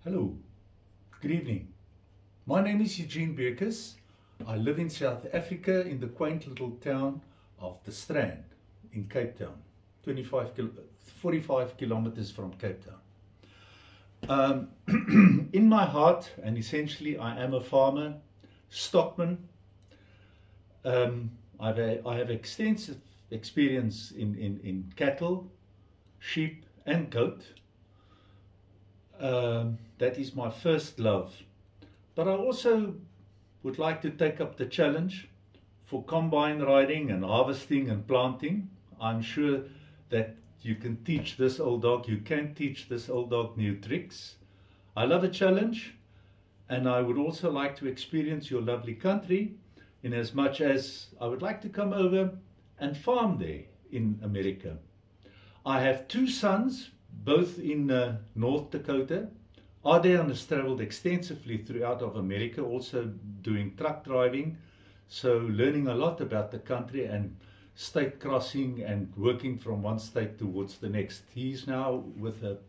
Hello, good evening. My name is Eugene Beukes. I live in South Africa in the quaint little town of The Strand in Cape Town, 45 kilometers from Cape Town. In my heart, and essentially I am a farmer, stockman. I have extensive experience in cattle, sheep and goat. That is my first love. But I also would like to take up the challenge for combine riding and harvesting and planting. I'm sure that you can teach this old dog, new tricks. I love a challenge, and I would also like to experience your lovely country in as much as I would like to come over and farm there in America. I have two sons, both in North Dakota. Ardean has traveled extensively throughout of America, also doing truck driving, so learning a lot about the country and state crossing and working from one state towards the next. He's now with a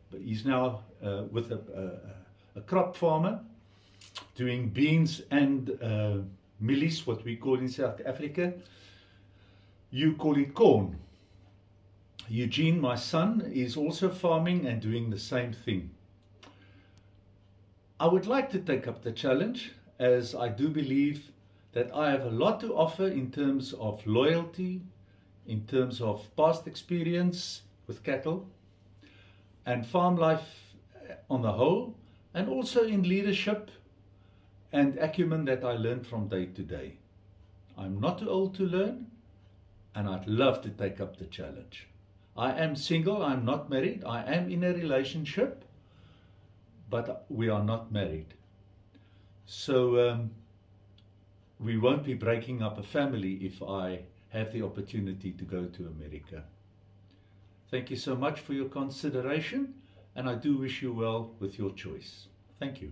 crop farmer, doing beans and mealies, what we call in South Africa. You call it corn. Eugene, my son, is also farming and doing the same thing. I would like to take up the challenge, as I do believe that I have a lot to offer in terms of loyalty, in terms of past experience with cattle and farm life on the whole, and also in leadership and acumen that I learn from day to day. I'm not too old to learn, and I'd love to take up the challenge. I am single, I'm not married. I am in a relationship, but we are not married. So we won't be breaking up a family if I have the opportunity to go to America. Thank you so much for your consideration, and I do wish you well with your choice. Thank you.